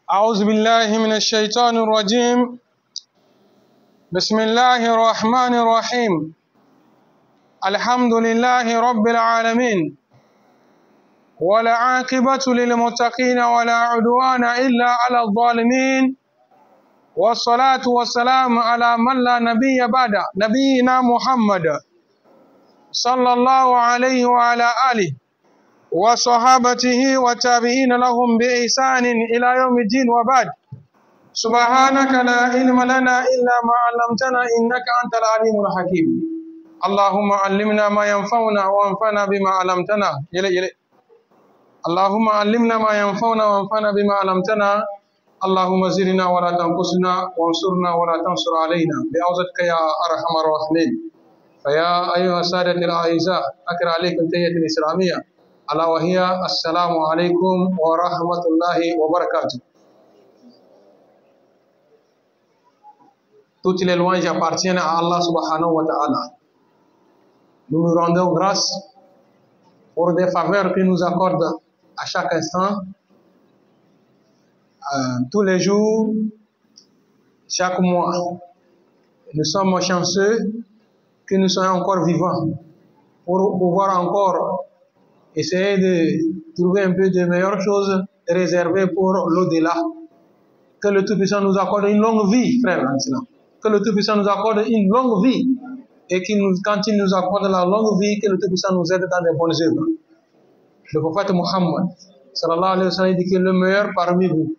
أعوذ بالله من الشيطان الرجيم. بسم الله الرحمن الرحيم. الحمد لله رب العالمين، ولا عاقبة للمتقين ولا عدوان إلا على الظالمين، والصلاة والسلام على من لا نبي بعد نبينا محمد صلى الله عليه وعلى آله وصحابته وتابعين لهم بإحسان إلى يوم الدين، وبعد. سبحانك لا علم لنا إلا ما علمتنا إنك أنت العليم الحكيم. اللهم علمنا ما ينفعنا وانفعنا بما علمتنا. اللهم علمنا ما ينفعنا وانفعنا بما علمتنا. اللهم زدنا ولا تنقصنا وانصرنا ولا تنصر علينا بعوزتك يا أرحم الراحمين. فيا أيها السادة الأعزاء، أقرأ عليكم تحية الإسلامية، ألا وهي السلام عليكم ورحمة الله وبركاته. Toutes les louanges appartiennent à Allah subhanahu wa ta'ala. Nous nous rendons grâce pour des faveurs qu'il nous accorde à chaque instant, tous les jours, chaque mois. Nous sommes chanceux que nous soyons encore vivants pour pouvoir encore essayer de trouver un peu de meilleures choses réservées pour l'au-delà. Que le Tout-Puissant nous accorde une longue vie, frère. Que le Tout-Puissant nous accorde une longue vie, et quand il nous accorde la longue vie, que le Tout-Puissant nous aide dans les bonnes œuvres. Le prophète Muhammad sallallahu alayhi wa sallam dit que le meilleur parmi vous,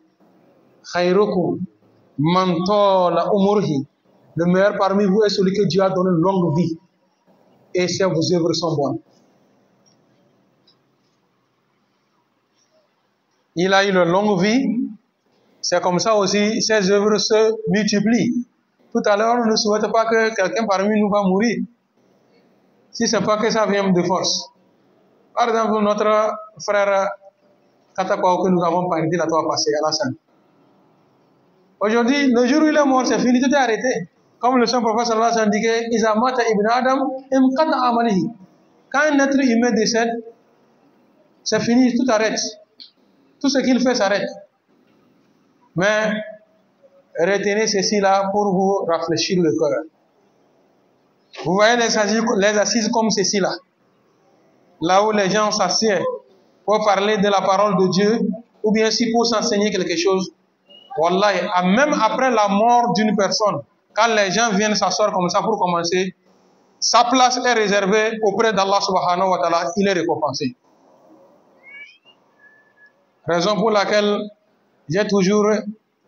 khayrukum man tala umurhi, le meilleur parmi vous est celui que Dieu a donné une longue vie, et si vos œuvres sont bonnes. Il a eu une longue vie, c'est comme ça aussi ses œuvres se multiplient. Tout à l'heure, on ne souhaite pas que quelqu'un parmi nous va mourir, si ce n'est pas que ça vient de force. Par exemple, notre frère Katakwa que nous avons parlé la fois passée à la scène. Aujourd'hui, le jour où il est mort, c'est fini, tout est arrêté. Comme le Saint Prophète sallallahu alayhi wa sallam dit, Izamata ibn Adam imqata amalihi. Quand un être humain décède, c'est fini, tout arrête. Tout ce qu'il fait s'arrête. Mais retenez ceci là pour vous rafraîchir le cœur. Vous voyez les assises comme ceci là. Là où les gens s'assiedent pour parler de la parole de Dieu, ou bien si pour s'enseigner quelque chose. Wallahi, même après la mort d'une personne, quand les gens viennent s'asseoir comme ça pour commencer, sa place est réservée auprès d'Allah subhanahu wa ta'ala, il est récompensé. Raison pour laquelle j'ai toujours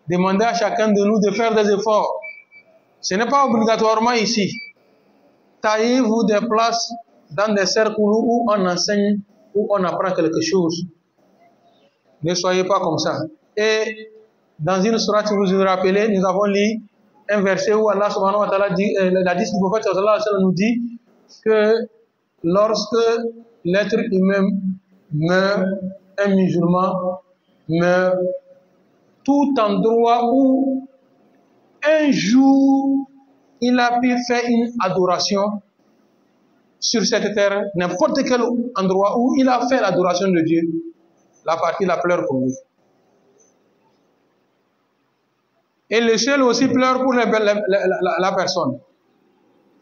demandé à chacun de nous de faire des efforts. Ce n'est pas obligatoirement ici. Taillez-vous des places dans des cercles où on enseigne, où on apprend quelque chose. Ne soyez pas comme ça. Et dans une sourate, si vous vous rappelez, nous avons lu un verset où Allah subhanahu wa ta'ala dit, l'hadith du prophète sallallahu alayhi wa sallam nous dit que lorsque l'être humain meurt, un musulman meurt, tout endroit où un jour il a pu faire une adoration sur cette terre, n'importe quel endroit où il a fait l'adoration de Dieu, la partie la pleure pour lui. Et le ciel aussi pleure pour la personne.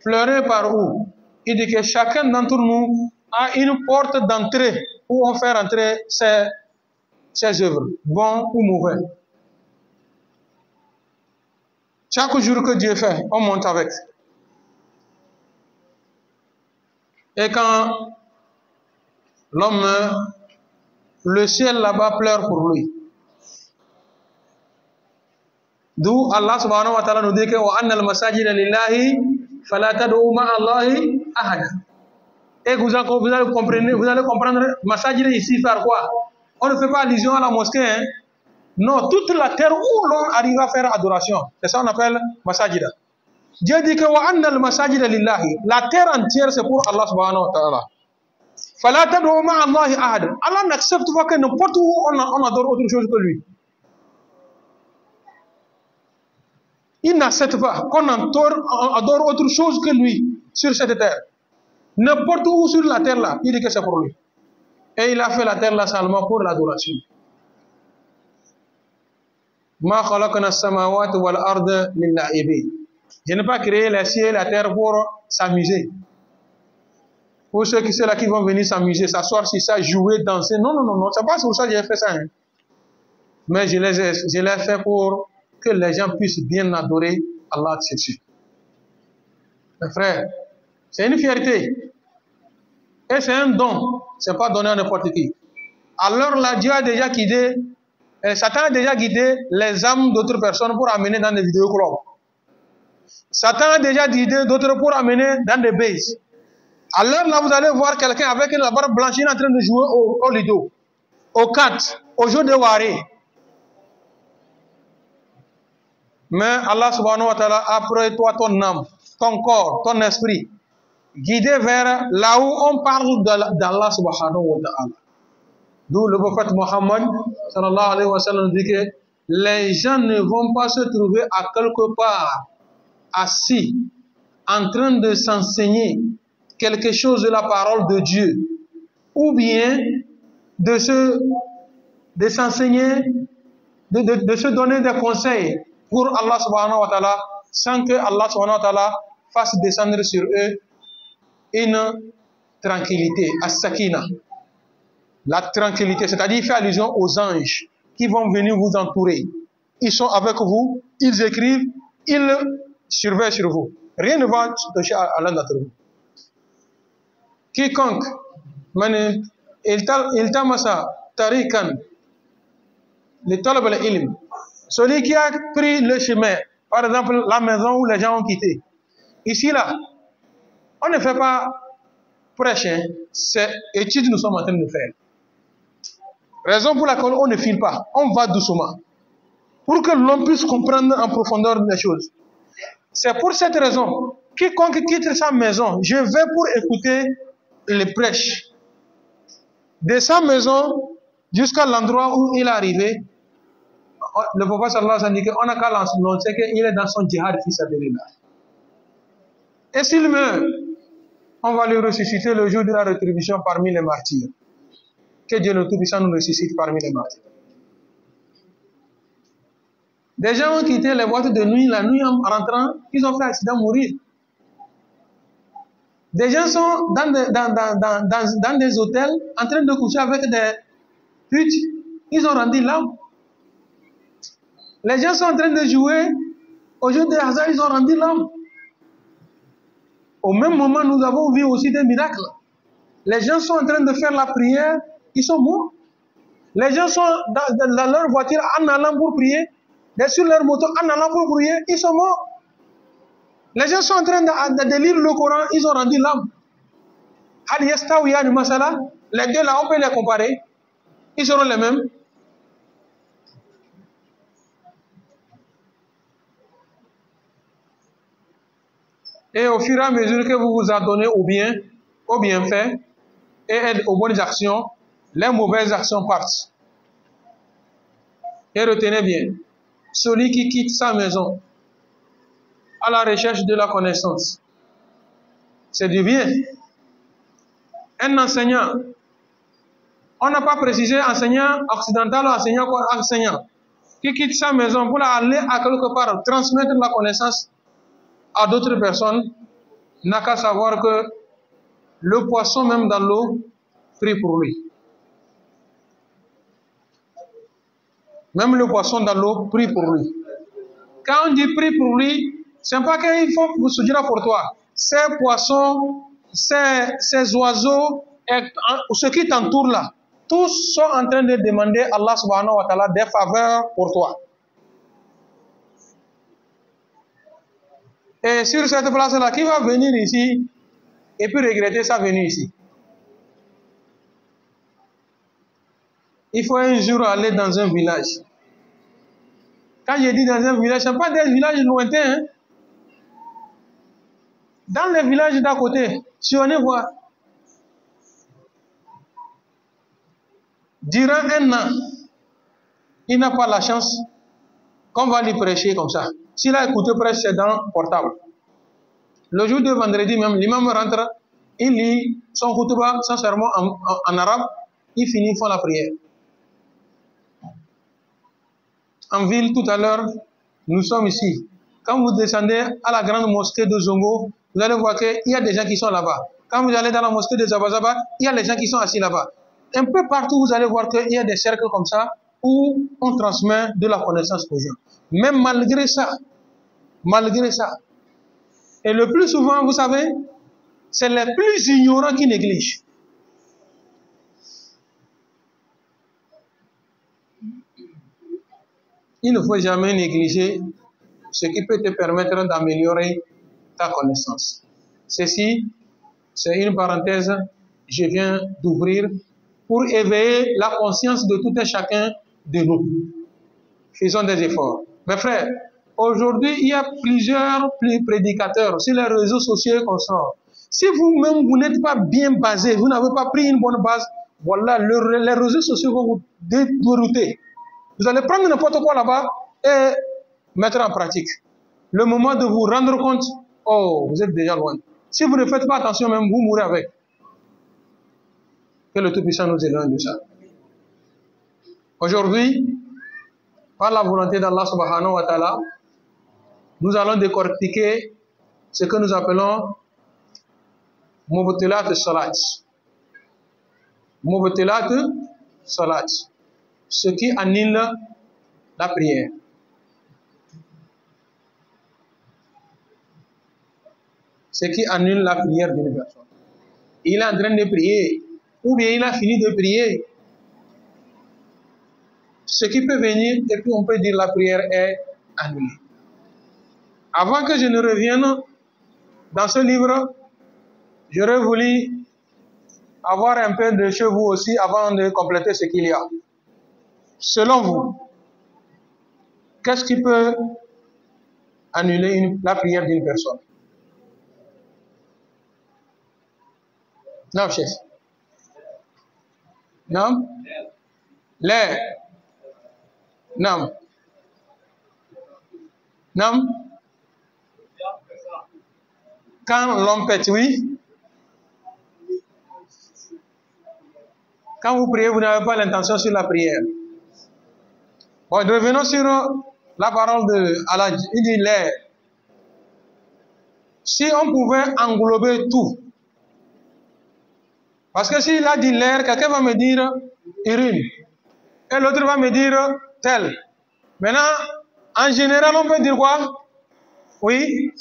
Pleurer par où? Il dit que chacun d'entre nous a une porte d'entrée où on fait entrer ses œuvres, bons ou mauvais. Chaque jour que Dieu fait, on monte avec. Et quand l'homme meurt, le ciel là-bas pleure pour lui. D'où Allah subhanahu wa ta'ala nous dit que wa anna al-masajida lillahi fala tad'u ma'a Allahi ahada. Et vous allez comprendre, masajida ici par quoi? On ne fait pas allusion à la mosquée, hein? Non, toute la terre où l'on arrive à faire adoration, c'est ça qu'on appelle masajida. Dieu dit que wa anna al-masajida lillahi, la terre entière c'est pour Allah subhanahu wa ta'ala. Fala tad'u ma'a Allahi ahada. Allah n'accepte pas que n'importe où on adore autre chose que lui. Il n'accepte pas qu'on adore autre chose que lui sur cette terre. N'importe où sur la terre là, il dit que c'est pour lui. Et il a fait la terre là seulement pour l'adoration. Ma khalaqna as-samawati wal arda lil-la'ibin. Je n'ai pas créé les cieux et la terre pour s'amuser. Pour ceux qui sont là qui vont venir s'amuser, s'asseoir sur ça, jouer, danser. Non, non, non, non. C'est pas pour ça que j'ai fait ça. Hein. Mais je l'ai fait pour que les gens puissent bien adorer Allah dessus. Mes frères, c'est une fierté. Et c'est un don. Ce n'est pas donné à n'importe qui. Alors là, Dieu a déjà guidé, Satan a déjà guidé les âmes d'autres personnes pour amener dans des vidéoclubs. Satan a déjà guidé d'autres pour amener dans des bases. Alors là, vous allez voir quelqu'un avec une barbe blanche en train de jouer au lido, au cartes, au jeu de waré. Mais Allah subhanahu wa ta'ala a pris toi ton âme, ton corps, ton esprit, guidé vers là où on parle d'Allah subhanahu wa ta'ala. D'où le prophète Mohammed sallallahu alayhi wa sallam dit que les gens ne vont pas se trouver à quelque part assis en train de s'enseigner quelque chose de la parole de Dieu ou bien de s'enseigner, de se donner des conseils pour Allah subhanahu wa ta'ala sans que Allah subhanahu wa ta'ala fasse descendre sur eux une tranquillité, as-sakina. La tranquillité, c'est-à-dire il fait allusion aux anges qui vont venir vous entourer. Ils sont avec vous, ils écrivent, ils surveillent sur vous. Rien ne va toucher à l'un d'entre vous. Quiconque, celui qui a pris le chemin, par exemple la maison où les gens ont quitté. Ici là, on ne fait pas prêcher, c'est étude que nous sommes en train de faire. Raison pour laquelle on ne file pas, on va doucement. Pour que l'on puisse comprendre en profondeur les choses. C'est pour cette raison, quiconque quitte sa maison, je vais pour écouter les prêches. De sa maison jusqu'à l'endroit où il est arrivé, le prophète sallallahu alayhi wa sallam dit qu'on n'a qu'à l'annoncer qu'il est dans son djihad fils sabilillah. Et s'il meurt, on va le ressusciter le jour de la rétribution parmi les martyrs. Que Dieu le Tout-Puissant nous ressuscite parmi les martyrs. Des gens ont quitté les boîtes de nuit, la nuit en rentrant, ils ont fait accident, mourir. Des gens sont dans des hôtels en train de coucher avec des putes, ils ont rendu l'âme. Les gens sont en train de jouer au jeu de hasard, ils ont rendu l'âme. Au même moment, nous avons vu aussi des miracles. Les gens sont en train de faire la prière, ils sont morts. Les gens sont dans leur voiture en allant pour prier, sur leur moto en allant pour prier, ils sont morts. Les gens sont en train de lire le Coran, ils ont rendu l'âme. Les deux là, on peut les comparer. Ils seront les mêmes. Et au fur et à mesure que vous vous adonnez au bienfait et aux bonnes actions, les mauvaises actions partent. Et retenez bien, celui qui quitte sa maison à la recherche de la connaissance, c'est du bien. Un enseignant, on n'a pas précisé enseignant occidental ou enseignant, qui quitte sa maison pour aller à quelque part transmettre la connaissance à d'autres personnes, n'a qu'à savoir que le poisson même dans l'eau prie pour lui. Même le poisson dans l'eau prie pour lui. Quand on dit prie pour lui, c'est pas qu'il faut vous se dire pour toi. Ces poissons, ces oiseaux, ceux qui t'entourent là, tous sont en train de demander à Allah subhanahu wa ta'ala des faveurs pour toi. Et sur cette place-là, qui va venir ici et puis regretter sa venue ici? Il faut un jour aller dans un village. Quand je dis dans un village, ce n'est pas des villages lointains. Hein? Dans les villages d'à côté, si on est voir, durant un an, il n'a pas la chance qu'on va lui prêcher comme ça. S'il a écouté prêche, c'est dans le portable. Le jour de vendredi même, l'imam rentre, il lit son khutbah, son sermon en arabe, il finit, il fait la prière. en ville tout à l'heure, nous sommes ici. Quand vous descendez à la grande mosquée de Zongo, vous allez voir qu'il y a des gens qui sont là-bas. Quand vous allez dans la mosquée de Zabazaba, il y a des gens qui sont assis là-bas. Un peu partout, vous allez voir qu'il y a des cercles comme ça où on transmet de la connaissance aux gens. Mais malgré ça, et le plus souvent, vous savez, c'est les plus ignorants qui négligent. Il ne faut jamais négliger ce qui peut te permettre d'améliorer ta connaissance. Ceci, c'est une parenthèse, je viens d'ouvrir pour éveiller la conscience de tout et chacun de nous. Faisons des efforts. Mes frères, aujourd'hui, il y a plusieurs prédicateurs sur les réseaux sociaux qu'on sort. Si vous-même, vous n'êtes pas bien basé, vous n'avez pas pris une bonne base, voilà, les réseaux sociaux vont vous dérouter. Vous allez prendre n'importe quoi là-bas et mettre en pratique. Le moment de vous rendre compte, oh, vous êtes déjà loin. Si vous ne faites pas attention, même vous mourrez avec. Que le Tout-Puissant nous éloigne de ça. Aujourd'hui, par la volonté d'Allah subhanahu wa ta'ala, nous allons décortiquer ce que nous appelons Mubtilat Salat. Mubtilat Salat. Ce qui annule la prière. Ce qui annule la prière d'une personne. Il est en train de prier, ou bien il a fini de prier. Ce qui peut venir, et puis on peut dire la prière est annulée. Avant que je ne revienne dans ce livre, j'aurais voulu avoir un peu de chez vous aussi avant de compléter ce qu'il y a. Selon vous, qu'est-ce qui peut annuler la prière d'une personne? Non, chef. Non? L'air. Non. Non? Quand l'homme pète, oui. Quand vous priez, vous n'avez pas l'intention sur la prière. Bon, revenons sur la parole de Allah. Il dit l'air. Si on pouvait englober tout, parce que s'il a dit l'air, quelqu'un va me dire urine, et l'autre va me dire tel. Maintenant, en général, on peut dire quoi? Oui.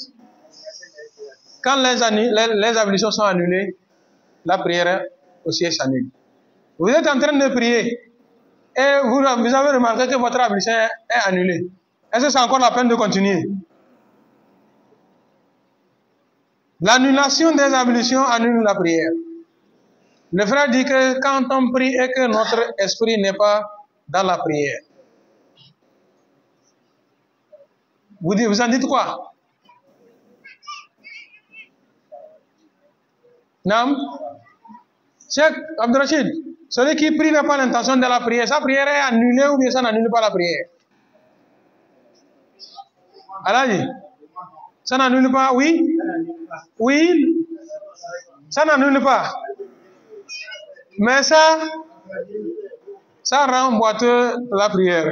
Quand les ablutions sont annulées, la prière aussi s'annule. Vous êtes en train de prier et vous avez remarqué que votre ablution est annulée. Est-ce que c'est encore la peine de continuer? L'annulation des ablutions annule la prière. Le frère dit que quand on prie et que notre esprit n'est pas dans la prière, vous en dites quoi? Non? Cheikh Abdurrachid, celui qui prie n'a pas l'intention de la prière, sa prière est annulée ou bien ça n'annule pas la prière? Aladi, ça n'annule pas, oui? Oui, ça n'annule pas. Mais ça rend boiteux la prière.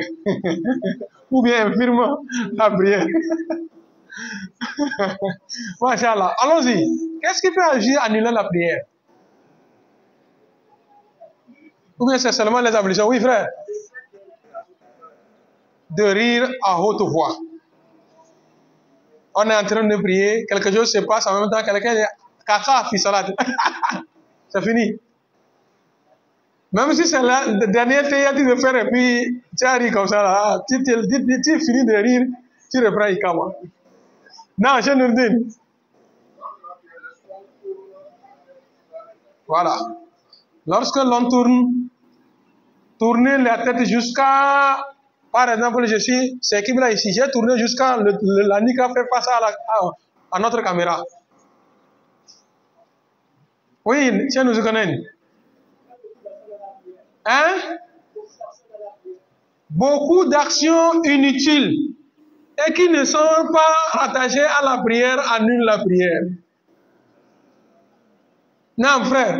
Ou bien infirme la prière. Machallah. Allons-y. Qu'est-ce qui peut agir annuler la prière? Ou bien c'est seulement les ablutions? Oui, frère. De rire à haute voix. On est en train de prier, quelque chose se passe en même temps, quelqu'un dit Kaka fi salat. C'est fini. Même si c'est le dernier théâtre de faire et puis tu arrives comme ça là, tu finis de rire, tu reprends Ikama. Non, je ne le dis. Voilà. Lorsque l'on tourne la tête jusqu'à, par exemple, c'est qui là ici, j'ai tourné jusqu'à la nuque a fait face à notre caméra. Oui, tiens, nous connaissons. Hein? Beaucoup d'actions inutiles et qui ne sont pas attachées à la prière annulent la prière. Non, frère.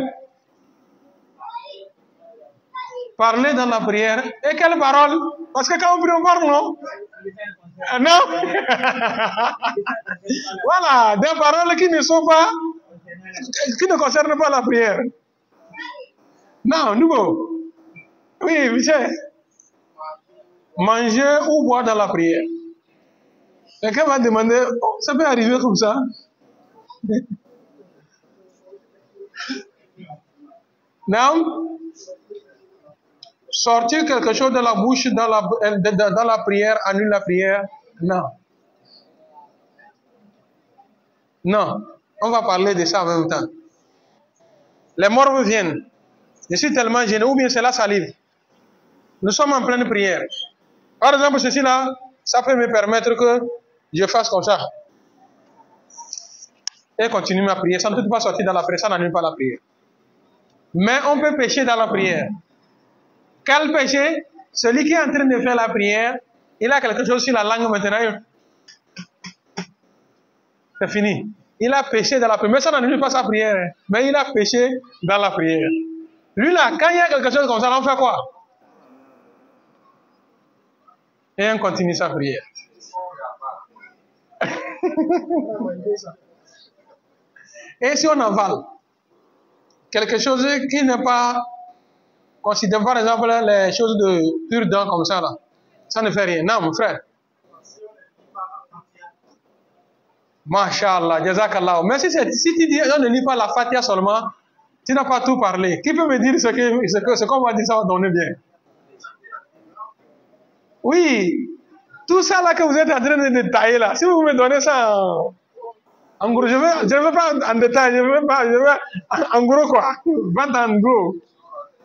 Parler dans la prière. Et quelle parole? Parce que quand on prie, on parle, non? Non? Voilà, des paroles qui ne sont pas, qui ne concernent pas la prière. Non, nouveau. Oui, Michel. Manger ou boire dans la prière. Quelqu'un va demander, oh, ça peut arriver comme ça? Non? Sortir quelque chose de la bouche dans la prière annule la prière? Non. Non. On va parler de ça en même temps. Les morts viennent. Je suis tellement gêné, ou bien c'est la salive. Nous sommes en pleine prière. Par exemple, ceci là, ça peut me permettre que je fasse comme ça. Et continue ma prière. Ça ne peut pas sortir dans la prière, ça n'annule pas la prière. Mais on peut pécher dans la prière. Quel péché? Celui qui est en train de faire la prière, il a quelque chose sur la langue maintenant. C'est fini. Il a péché dans la prière. Mais ça n'annule pas sa prière. Mais il a péché dans la prière. Lui là, quand il y a quelque chose comme ça, on fait quoi? Et on continue sa prière. Et si on avale quelque chose qui n'est pas considéré, par exemple, les choses de pur dents comme ça, là, ça ne fait rien. Non, mon frère. Masha'Allah, Jazakallah. Mais si tu dis on ne lit pas la Fatiha seulement, tu n'as pas tout parlé. Qui peut me dire ce qu'on va dire, ça va donner bien? Oui, tout ça là que vous êtes en train de détailler là, si vous me donnez ça en gros, je ne veux pas en détail, je veux en gros quoi, vente en gros.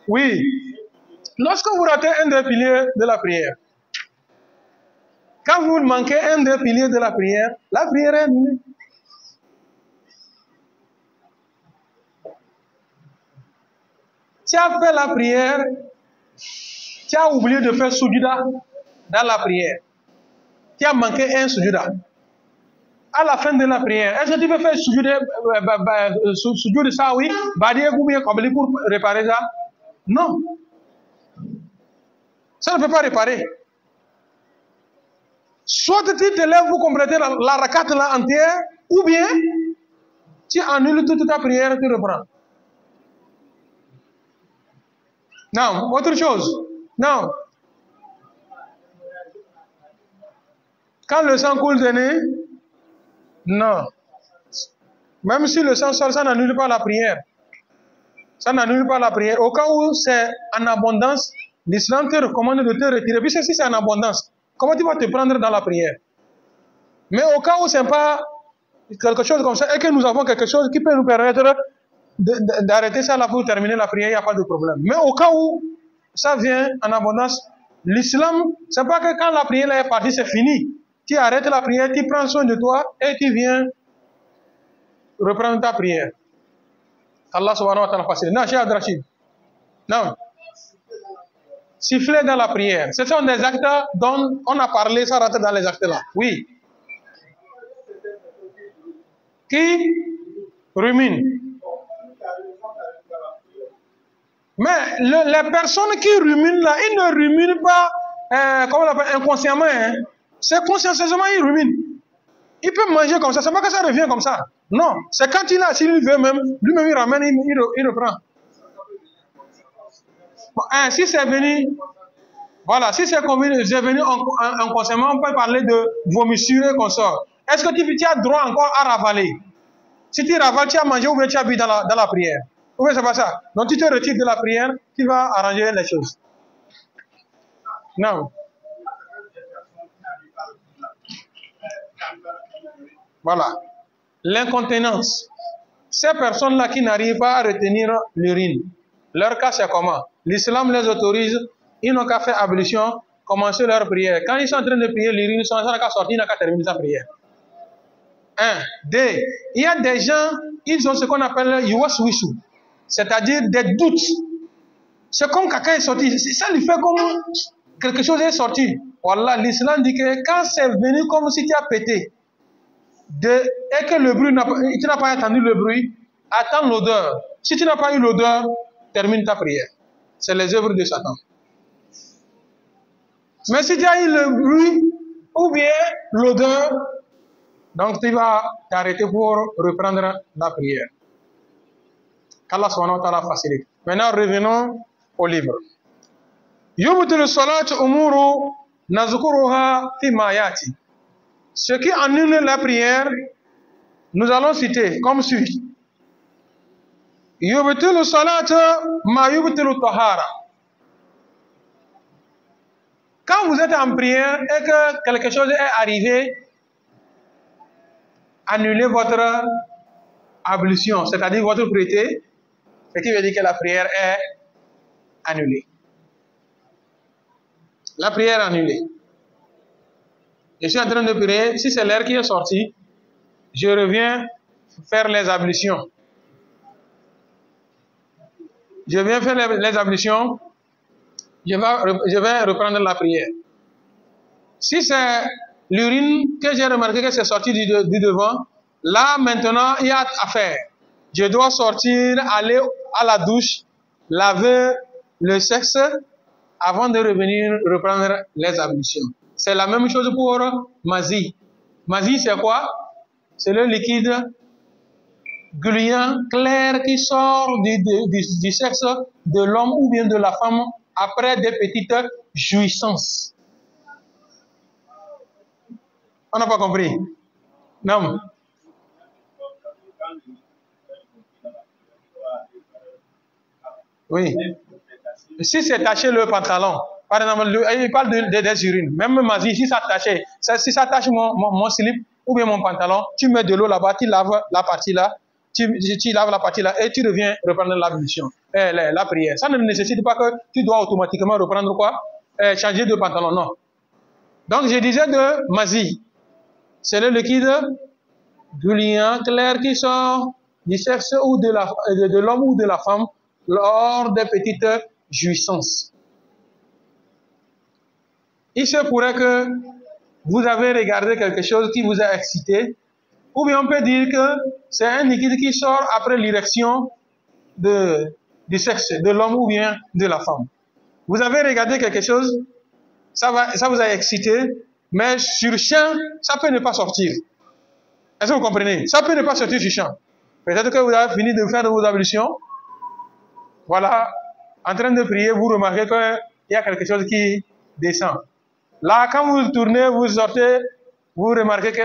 Oui, lorsque vous ratez un des piliers de la prière, quand vous manquez un des piliers de la prière est annulée. Tu as fait la prière, tu as oublié de faire sujuda dans la prière. Tu as manqué un sujuda. À la fin de la prière, est-ce que tu peux faire sujuda ça, oui, pour réparer ça? Non. Ça ne peut pas réparer. Soit tu te lèves pour compléter la rakat là entière, ou bien tu annules toute ta prière et tu reprends. Non, autre chose. Non. Quand le sang coule du nez, non. Même si le sang sort, ça n'annule pas la prière. Ça n'annule pas la prière. Au cas où c'est en abondance, l'islam te recommande de te retirer. Puis si c'est en abondance, comment tu vas te prendre dans la prière? Mais au cas où ce n'est pas quelque chose comme ça, et que nous avons quelque chose qui peut nous permettre d'arrêter ça là pour terminer la prière, il n'y a pas de problème. Mais au cas où ça vient en abondance, l'islam, c'est pas que quand la prière est partie, c'est fini. Tu arrêtes la prière, tu prends soin de toi et tu viens reprendre ta prière. Allah subhanahu wa ta'ala facile. Non, Cheikh Abdrachid. Non. Siffler dans la prière. Ce sont des actes dont on a parlé, ça rentre dans les actes là. Oui. Qui rumine. Mais les personnes qui ruminent là, ils ne ruminent pas, comment on l'appelle, inconsciemment. Hein. C'est consciencieusement, ils ruminent. Il peut manger comme ça, c'est pas que ça revient comme ça. Non, c'est quand il a, s'il veut même, lui-même il ramène, il reprend. Bon, hein, si c'est venu, voilà, si c'est venu inconsciemment, on peut parler de vomissure et consort. Est-ce que tu as droit encore à ravaler? Si tu ravales, tu as mangé ou bien tu as bu dans la prière. Ou bien c'est pas ça. Donc tu te retires de la prière, tu vas arranger les choses. Non. Voilà. L'incontinence. Ces personnes-là qui n'arrivent pas à retenir l'urine, leur cas c'est comment? L'islam les autorise, ils n'ont qu'à faire ablution, commencer leur prière. Quand ils sont en train de prier, l'urine, ils n'ont qu'à sortir, ils n'ont qu'à terminer sa prière. 1. 2. Il y a des gens, ils ont ce qu'on appelle yuwaswisu, c'est-à-dire des doutes. C'est comme quelqu'un est sorti, ça lui fait comme quelque chose est sorti. Voilà, l'islam dit que quand c'est venu comme si tu as pété, et que le bruit, tu n'as pas entendu le bruit, attends l'odeur. Si tu n'as pas eu l'odeur, termine ta prière. C'est les œuvres de Satan. Mais si tu as eu le bruit ou bien l'odeur, donc tu vas t'arrêter pour reprendre la prière. Qu'Allah subhanahu wa ta'ala facilite. Maintenant, revenons au livre. Yubtilu salat umuru nazkuruha fi ma yati. Ce qui annule la prière, nous allons citer comme suit. Yubtilu salat ma yubtilu tahara. Quand vous êtes en prière et que quelque chose est arrivé, annulez votre ablution, c'est-à-dire votre prière, ce qui veut dire que la prière est annulée. La prière est annulée. Je suis en train de prier, si c'est l'air qui est sorti, je reviens faire les ablutions. Je viens faire les ablutions, je vais reprendre la prière. Si c'est l'urine que j'ai remarqué que c'est sorti du devant, là maintenant il y a à faire. Je dois sortir, aller à la douche, laver le sexe avant de revenir reprendre les ablutions. C'est la même chose pour mazie. Mazie c'est quoi? C'est le liquide gluant clair qui sort du sexe de l'homme ou bien de la femme après des petites jouissances. On n'a pas compris? Non. Oui. Si c'est taché le pantalon, par exemple, il parle des urines, même magie, si ça taché, si ça tache mon slip ou bien mon pantalon, tu mets de l'eau là-bas, tu laves la partie là, tu laves la partie là et tu reviens reprendre l'ablution, la prière. Ça ne nécessite pas que tu dois automatiquement reprendre quoi? Changer de pantalon, non. Donc je disais de magie, c'est le liquide gluant clair qui sort du sexe ou de l'homme ou de la femme lors des petites jouissances. Il se pourrait que vous avez regardé quelque chose qui vous a excité, ou bien on peut dire que c'est un liquide qui sort après l'érection du sexe de l'homme ou bien de la femme. Vous avez regardé quelque chose, ça vous a excité, mais sur champ, ça peut ne pas sortir. Est-ce que vous comprenez? Ça peut ne pas sortir sur champ. Peut-être que vous avez fini de faire vos ablutions. Voilà, en train de prier, vous remarquez qu'il y a quelque chose qui descend. Là, quand vous tournez, vous sortez, vous remarquez que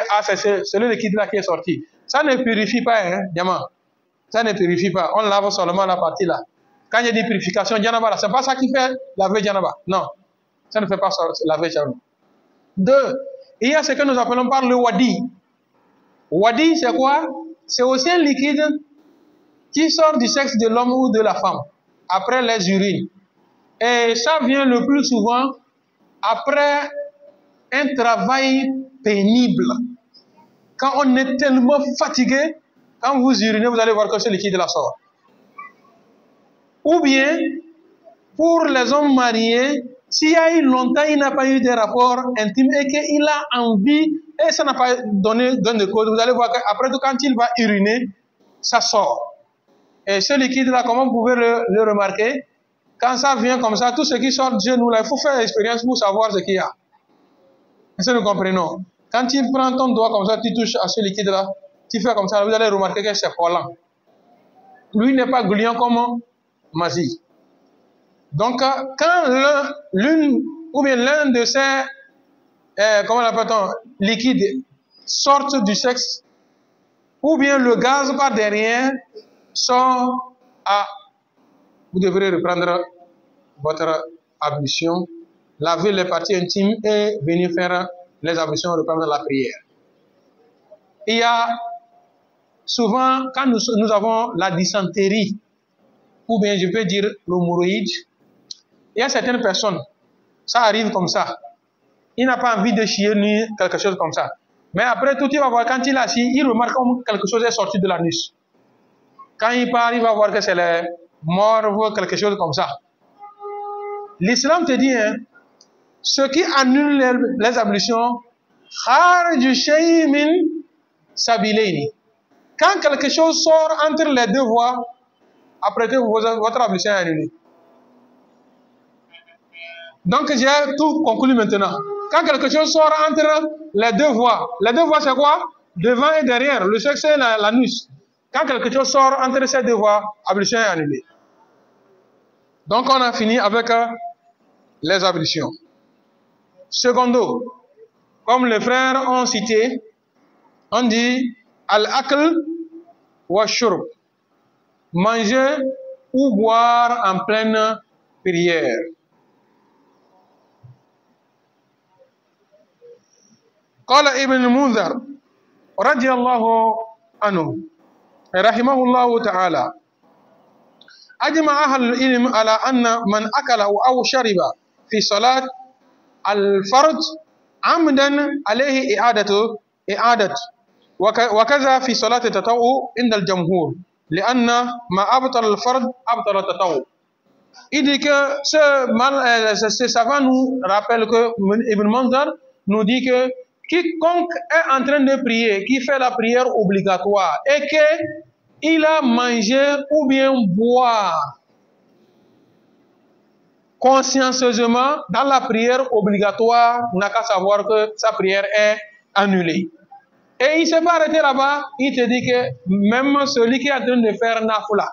c'est le liquide là qui est sorti. Ça ne purifie pas, hein, diamant. Ça ne purifie pas. On lave seulement la partie là. Quand il y a des purifications, Djanaba, c'est pas ça qui fait laver Djanaba. Non, ça ne fait pas laver Djanaba. Deux, il y a ce que nous appelons par le wadi. Wadi, c'est quoi? C'est aussi un liquide qui sort du sexe de l'homme ou de la femme, après les urines. Et ça vient le plus souvent après un travail pénible. Quand on est tellement fatigué, quand vous urinez, vous allez voir que ce liquide-là sort. Ou bien, pour les hommes mariés, s'il y a eu longtemps, il n'a pas eu de rapport intime et qu'il a envie, et ça n'a pas donné de cause, vous allez voir qu'après tout, quand il va uriner, ça sort. Et ce liquide-là, comment vous pouvez le remarquer? Quand ça vient comme ça, tout ce qui sort de nous, là, il faut faire l'expérience pour savoir ce qu'il y a. Est-ce que nous comprenons? Quand tu prends ton doigt comme ça, tu touches à ce liquide-là, tu fais comme ça, vous allez remarquer que c'est collant. Lui n'est pas gluant comme magie. Donc, quand l'une ou bien l'un de ces, comment l'appelle-t-on, liquides sortent du sexe, ou bien le gaz par derrière sort vous devrez reprendre votre ablution, laver les parties intimes et venir faire les ablutions, reprendre la prière. Il y a souvent, quand nous avons la dysenterie, ou bien je peux dire l'hémorroïde, il y a certaines personnes, ça arrive comme ça. Il n'a pas envie de chier ni quelque chose comme ça. Mais après tout, il va voir, quand il a assis, il remarque comme quelque chose est sorti de l'anus. Quand il part, il va voir que c'est les morts ou quelque chose comme ça. L'islam te dit, hein, ce qui annule les ablutions, quand quelque chose sort entre les deux voies, après que votre ablution est annulée. Donc j'ai tout conclu maintenant. Quand quelque chose sort entre les deux voies c'est quoi? Devant et derrière, le sexe et l'anus. Quand quelque chose sort entre ces deux voies, ablution est annulée. Donc on a fini avec les ablutions. Secondo, comme les frères ont cité, on dit al-akl wa shurb, manger ou boire en pleine prière. قال ابن المنذر رضي الله عنه رحمه الله تعالى أجمع أهل العلم على أن من أكل أو شرب في صلاة الفرض عمدا عليه إعادة وكذا في صلاة التطوع عند الجمهور لأن ما أبطل الفرض أبطل التطوع. Il dit que ce savant nous rappelle que Ibn Manzar nous dit que quiconque est en train de prier, qui fait la prière obligatoire et qu'il a mangé ou bien boire consciencieusement dans la prière obligatoire, n'a qu'à savoir que sa prière est annulée. Et il ne s'est pas arrêté là-bas, il te dit que même celui qui est en train de faire nafla,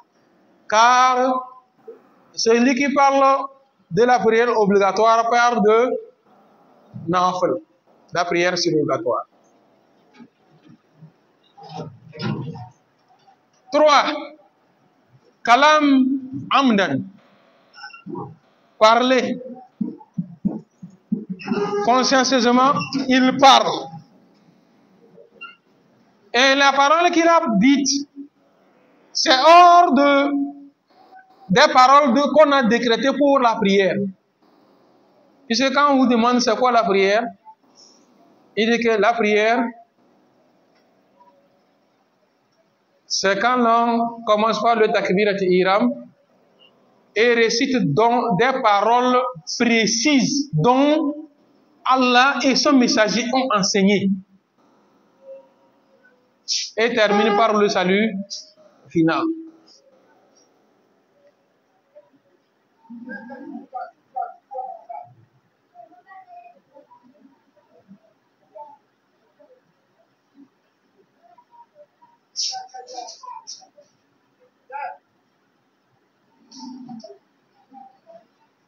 car celui qui parle de la prière obligatoire parle de nafla, la prière surrogatoire. 3. Kalam amdan, parler consciencieusement, il parle. Et la parole qu'il a dite, c'est hors des paroles qu'on a décrétées pour la prière. Puisque quand on vous demande c'est quoi la prière, il dit que la prière, c'est quand l'on commence par le takbirat ihram et récite donc des paroles précises dont Allah et son messager ont enseigné. Et termine par le salut final.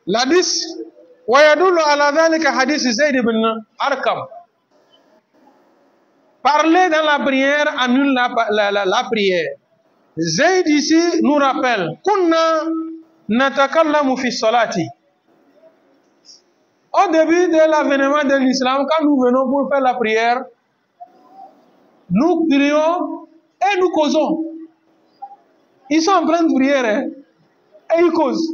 L'hadith ويدل على ذلك حديث زيد بن أرقم. Parler dans la prière annule la prière. Zayd ici nous rappelle Kunna natakallamu fi salati. Au début de l'avènement de l'islam, quand nous venons pour faire la prière, nous prions et nous causons. Ils sont en train de prier et ils causent.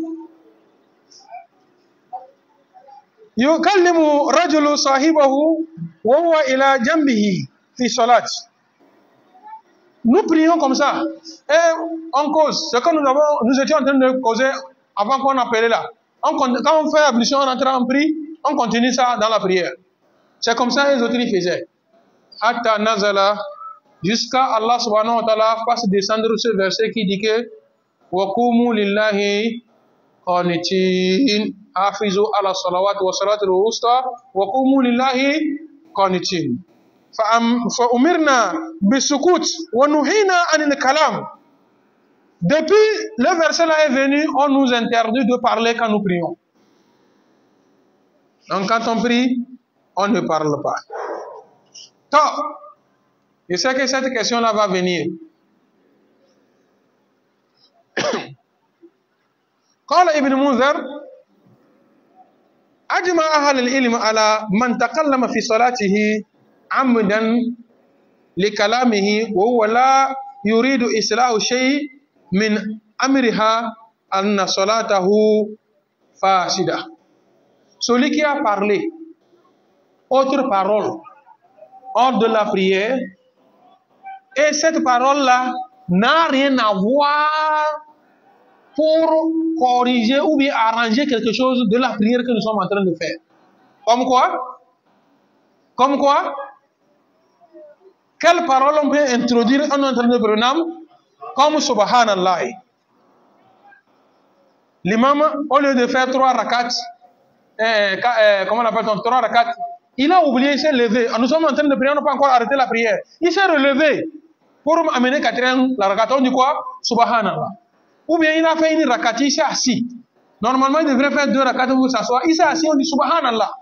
Yukallimu rajulu sahibahu wa huwa ila jambihi fi salat. Nous prions comme ça et on cause. Ce que nous étions en train de causer avant qu'on appelait là. Quand on fait l'ablution, on entre en prie, on continue ça dans la prière. C'est comme ça que les autres y faisaient. Hatta nazala, jusqu'à Allah subhanahu wa ta'ala fasse descendre ce verset qui dit que wa qumu lillahi qanitin hafizu ala salawati wa salatul wusta wa qumu lillahi qanitin. فأمرنا بالسكوت ونهينا عن الكلام. Depuis le verset là est venu, on nous interdit de parler quand nous prions. Donc quand on prie, on ne parle pas. Donc, je sais que cette question là va venir. قال ابن منذر أجمع أهل العلم على من تكلم في صلاته عمدا لكلامه وهو لا يريد إصلاح شيء من أمرها أن صلاته فاسدة. Celui qui a parlé autre parole hors de la prière et cette parole-là n'a rien à voir pour corriger ou bien arranger quelque chose de la prière que nous sommes en train de faire. Comme quoi? Comme quoi? Quelle parole on peut introduire en train de prononcer? Comme Subhanallah. L'imam, au lieu de faire 3 rakats, comment on appelle ton 3 rakats, il a oublié, il s'est levé. Nous sommes en train de prier, on n'a pas encore arrêté la prière. Il s'est relevé pour amener quatrième la rakat. On dit quoi? Subhanallah. Ou bien il a fait une rakat, il s'est assis. Normalement, il devrait faire 2 rakats pour s'asseoir. Il s'est assis, on dit Subhanallah.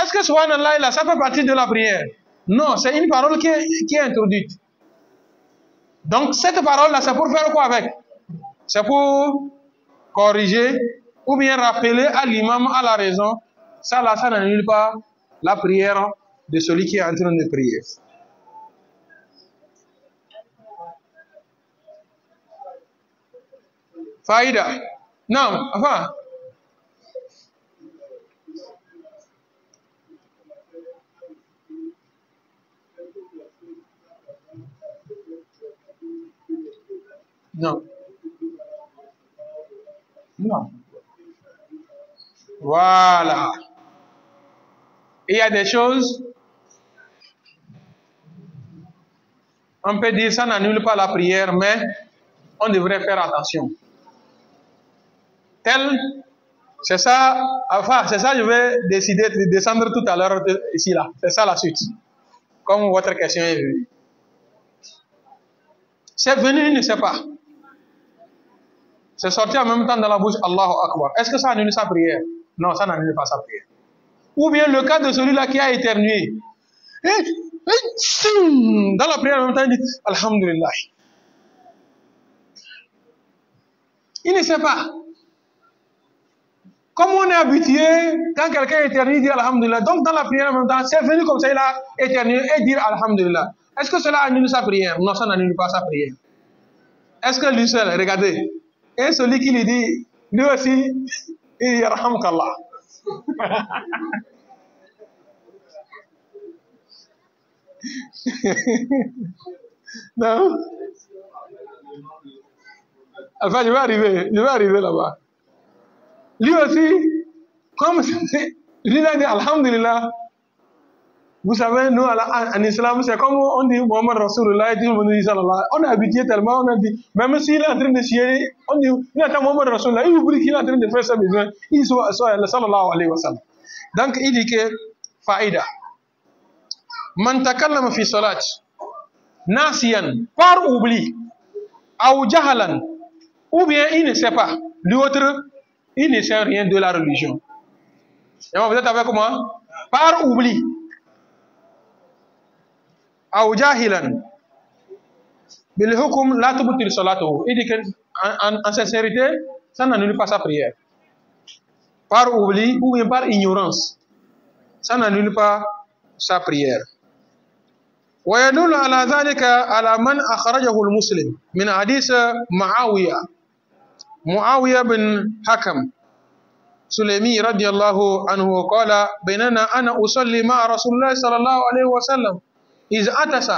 Est-ce que Subhanallah, là, ça fait partie de la prière? Non, c'est une parole qui est introduite. Donc, cette parole-là, c'est pour faire quoi avec? C'est pour corriger ou bien rappeler à l'imam, à la raison. Ça, là, ça n'annule pas la prière de celui qui est en train de prier. Faïda. Non, enfin. Non. Non. Voilà. Il y a des choses, on peut dire ça n'annule pas la prière, mais on devrait faire attention. C'est ça, enfin, c'est ça, je vais décider de descendre tout à l'heure ici, là. C'est ça la suite. Comme votre question est venue. C'est venu, il ne sait pas. C'est sorti en même temps dans la bouche, Allahu Akbar. Est-ce que ça annule sa prière? Non, ça n'annule pas sa prière. Ou bien le cas de celui-là qui a éternué. Dans la prière en même temps, il dit Alhamdulillah. Il ne sait pas. Comme on est habitué, quand quelqu'un éternue, il dit Alhamdulillah. Donc dans la prière en même temps, c'est venu comme ça, il a éternué et dire Alhamdulillah. Est-ce que cela annule sa prière? Non, ça n'annule pas sa prière. Est-ce que lui seul, regardez, et celui qui lui dit, lui aussi, il yarhamkallah. Non. Enfin, je vais arriver là-bas. Lui aussi, comme lui a dit Alhamdulillah. Vous savez, nous, en islam, c'est comme on dit Muhammad Rasulullah, on est habitué tellement, on a dit, même s'il est en train de chier, on dit, il attend Muhammad Rasulullah, il oublie qu'il est en train de faire sa besoin, il soit sallallahu alayhi wa sallam. Donc, il dit que, faïda, man takallama fi salat, nasiyan, par oubli, ou jahalan, ou bien il ne sait pas, l'autre, il ne sait rien de la religion. Et vous êtes avec moi? Par oubli. Ou jahilan bil hukm la tubtil salatuhu. Il dit qu'en sincérité, ça n'annule pas sa prière. Par oubli ou bien par ignorance, ça n'annule pas sa prière. Wa yadullu ala dhalika ala man akhrajahu al-Muslim min hadith Muawiya bin Hakam Sulaimi radiyallahu anhu qala bainana ana usalli ma'a Rasulullah sallallahu alayhi wa sallam إذ أتس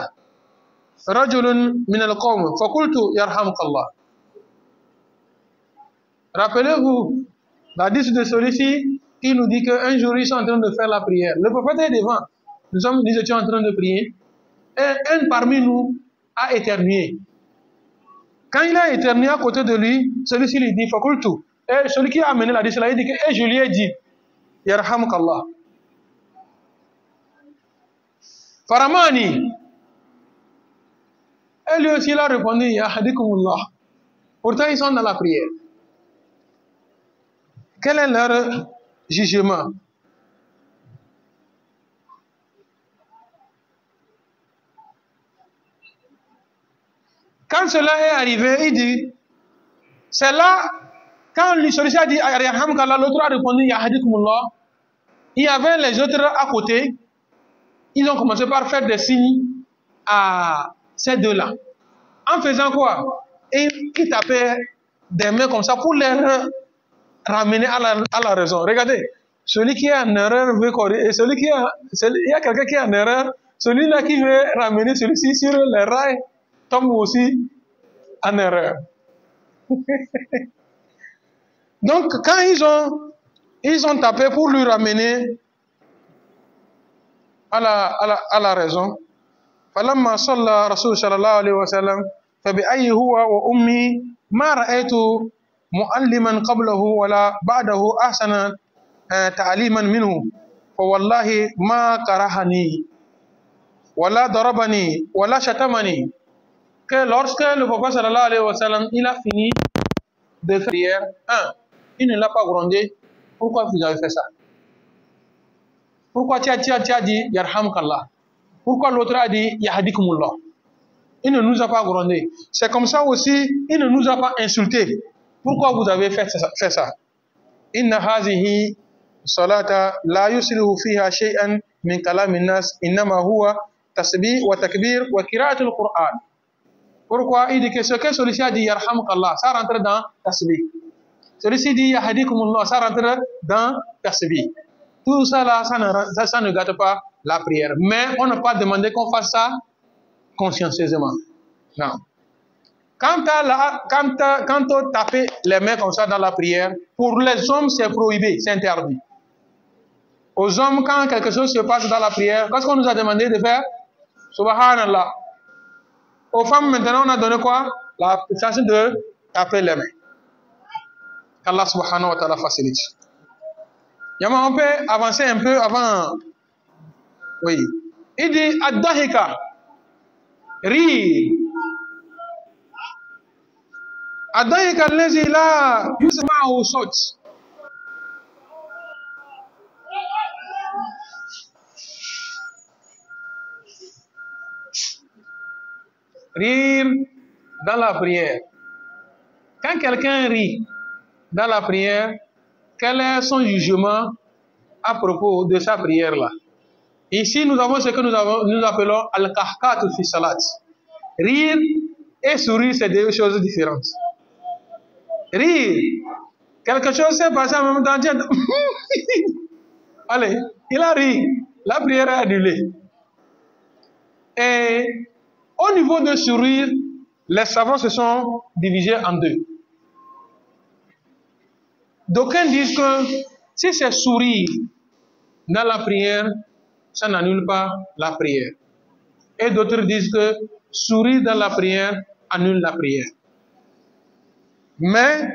رجل من القوم فقلت يرحمك الله. Rappelez-vous l'hadith de celui-ci qui nous dit qu'un jour ils sont en train de faire la prière. Le prophète est devant. Nous étions en train de prier. Et un parmi nous a éternué. Quand il a éternué à côté de lui, celui-ci lui dit Fakultu. Et celui qui a amené l'hadith là, il dit que je lui ai dit Yarhamuk Allah. Faramani. Et lui aussi il a répondu Yahdikumullah. Pourtant ils sont dans la prière. Quel est leur jugement? Quand cela est arrivé, il dit, c'est là, quand celui-ci a dit Yarhamkallah, l'autre a répondu Yahdikumullah. Il y avait les autres à côté. Ils ont commencé par faire des signes à ces deux-là. En faisant quoi? Et qui tapaient des mains comme ça pour les ramener à la raison. Regardez, celui qui est en erreur veut corriger. Et il y a quelqu'un qui est en erreur. Celui-là qui veut ramener celui-ci sur les rails tombe aussi en erreur. Donc, quand ils ont tapé pour lui ramener à la raison. فلما صلى رسول صلى الله عليه وسلم فبأي هو وأمي ما رأيت معلما قبله ولا بعده أحسن ta'aliman minhu, fa wallahi ma karahani, wala darabani, wala shatamani. Que lorsque le prophète sallallahu alayhi wa sallam, il a fini de faire prière, il ne l'a pas grondé. Pourquoi vous avez fait ça? Pourquoi tu as dit Yarhamkallah? Pourquoi l'autre a dit Yahdikumullah? Il ne nous a pas grondé. C'est comme ça aussi, il ne nous a pas insulté. Pourquoi vous avez fait ça? Inna hazihi salata la yuslihu fiha shay'an min kalamin nas, innama huwa tasbih wa takbir wa qira'atul Qur'an. Pourquoi? Il dit que ce que celui-ci a dit Yarhamkallah, ça rentre dans tasbih. Celui-ci dit Yahdikumullah, ça rentre dans tasbih. Tout ça là, ça ne gâte pas la prière. Mais on n'a pas demandé qu'on fasse ça consciencieusement. Non. Quand on tape les mains comme ça dans la prière, pour les hommes, c'est prohibé, c'est interdit. Aux hommes, quand quelque chose se passe dans la prière, qu'est-ce qu'on nous a demandé de faire? Subhanallah. Aux femmes, maintenant, on a donné quoi? La chance de taper les mains. Qu'Allah subhanahu wa ta'ala facilite. On peut avancer un peu avant. Oui. Il dit Ad-Dahika. Rire. Ad-Dahika allazi la yusma'u sawt. Rire dans la prière. Quand quelqu'un rit dans la prière, quel est son jugement à propos de sa prière-là? Ici, nous avons ce que nous appelons al-kahkat fi salat. Rire et sourire, c'est deux choses différentes. Rire, quelque chose s'est passé en même temps. Allez, il a ri, la prière est annulée. Et au niveau de sourire, les savants se sont divisés en deux. D'aucuns disent que si c'est sourire dans la prière, ça n'annule pas la prière. Et d'autres disent que sourire dans la prière annule la prière. Mais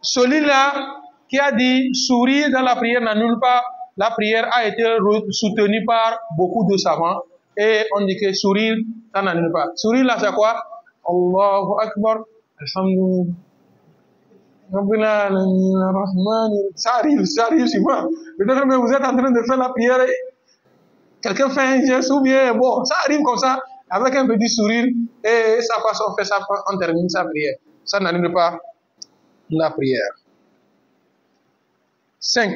celui-là qui a dit sourire dans la prière n'annule pas la prière a été soutenu par beaucoup de savants. Et on dit que sourire, ça n'annule pas. Sourire là, c'est quoi? Allahu Akbar, Alhamdulillah. Ça arrive souvent. Peut-être que vous êtes en train de faire la prière et quelqu'un fait un geste ou bien, bon, ça arrive comme ça, avec un petit sourire, et ça passe, on fait ça, on termine sa prière. Ça n'annule pas la prière. 5.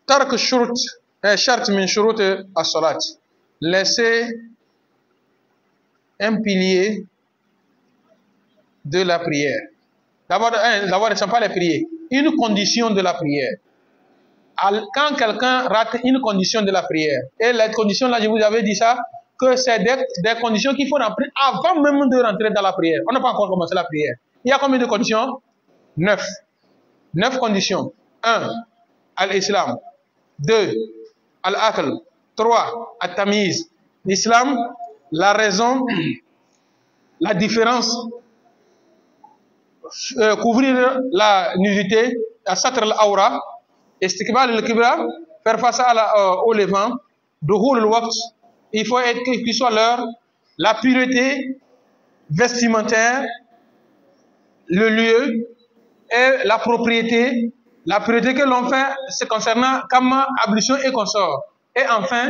Tark shart min shurut as-salat. Laisser un pilier de la prière. D'abord, ne sont pas les prières. Une condition de la prière. Quand quelqu'un rate une condition de la prière, et la condition là, je vous avais dit ça, que c'est des conditions qu'il faut remplir avant même de rentrer dans la prière. On n'a pas encore commencé la prière. Il y a combien de conditions? 9. 9 conditions. 1. Al-Islam. 2. Al-Aql. 3. At-Tamiz. L'Islam, la raison, la différence, couvrir la nudité, satr al-awra, istiqbal al-qibla, faire face au levant, duhul al-waqt, il faut qu'il soit l'heure, la pureté vestimentaire, le lieu et la propriété. La pureté que l'on fait, c'est concernant kama, ablution et consort. Et enfin,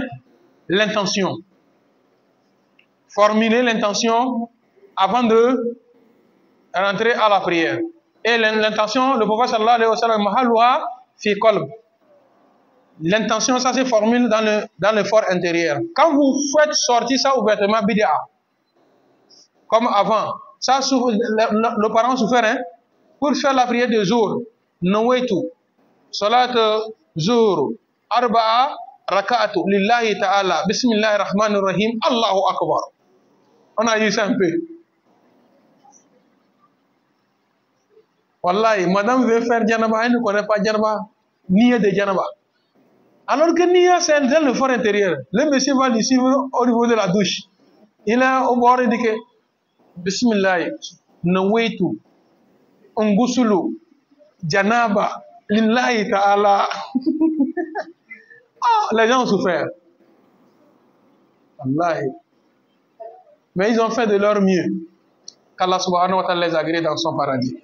l'intention. Formuler l'intention avant de rentrer à la prière. Et l'intention, le prophète sallallahu alayhi wa sallam, mahaluha fi qalb. L'intention, ça se formule dans le fort intérieur. Quand vous faites sortir ça ouvertement, bid'a, comme avant, ça, le parent souffert, hein, pour faire la prière de jour, nawaitu, salat jour, arba'a, raka'atu, lillahi ta'ala, bismillahir rahmanir rahim, Allahu akbar. On a eu ça un peu. Wallahi, madame veut faire Djanaba, elle ne connaît pas Djanaba, ni de Djanaba. Alors que Nia, c'est dans le fort intérieur. Le monsieur va lui suivre au niveau de la douche. Il est au bord, il dit que Bismillah, Nawaitu, Ungusulu, Janaba, Lillahi ta'ala. Ah, les gens ont souffert. Wallahi. Mais ils ont fait de leur mieux. Qu'Allah subhanahu wa ta'ala les agrée dans son paradis.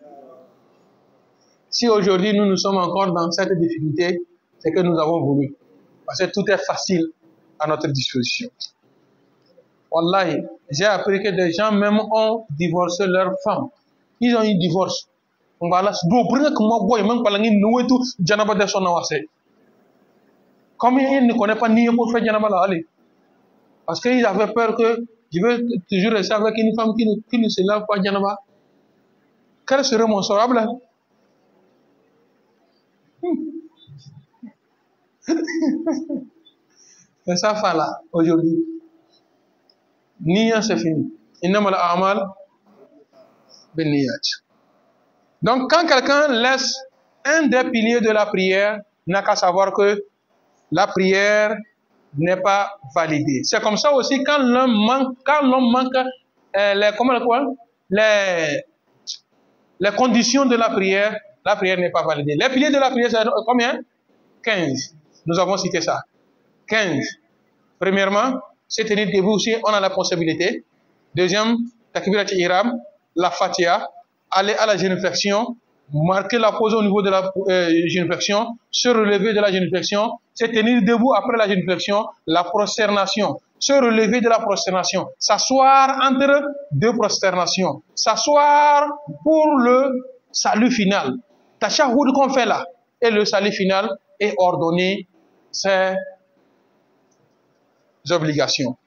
Si aujourd'hui nous sommes encore dans cette difficulté, c'est que nous avons voulu. Parce que tout est facile à notre disposition. Wallahi, j'ai appris que des gens même ont divorcé leur femme. Ils ont eu divorce. On va là, comme ils ne connaissent pas ni pour faire Janaba là, allez. Parce qu'ils avaient peur que je vais toujours rester avec une femme qui ne se lave pas Janaba. Quel serait mon sort là? C'est ça, là, aujourd'hui. Nia, c'est fini. Innamal a'mal bin niyat. Donc, quand quelqu'un laisse un des piliers de la prière, n'a qu'à savoir que la prière n'est pas validée. C'est comme ça aussi quand l'homme manque les conditions de la prière n'est pas validée. Les piliers de la prière, c'est combien? 15. Nous avons cité ça. 15. Premièrement, c'est tenir debout aussi, on a la possibilité. Deuxième, takbirat ihram, la fatiha, aller à la génuflexion, marquer la pause au niveau de la génuflexion, se relever de la génuflexion, se tenir debout après la génuflexion, la prosternation, se relever de la prosternation, s'asseoir entre deux prosternations, s'asseoir pour le salut final. Tashahhud qu'on fait là, et le salut final est ordonné, c'est obligations.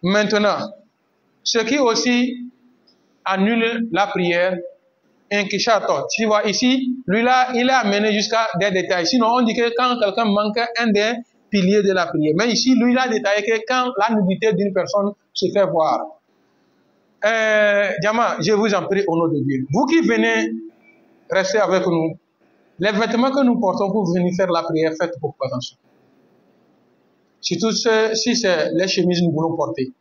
Maintenant, ce qui aussi annule la prière, Inkishato. Tu vois ici, lui là, il est amené jusqu'à des détails. Sinon, on dit que quand quelqu'un manque un des piliers de la prière. Mais ici, lui, il a détaillé que quand la nudité d'une personne se fait voir. Diama, je vous en prie au nom de Dieu. Vous qui venez rester avec nous, les vêtements que nous portons pour venir faire la prière, faites beaucoup attention. Surtout si c'est les chemises que nous voulons porter.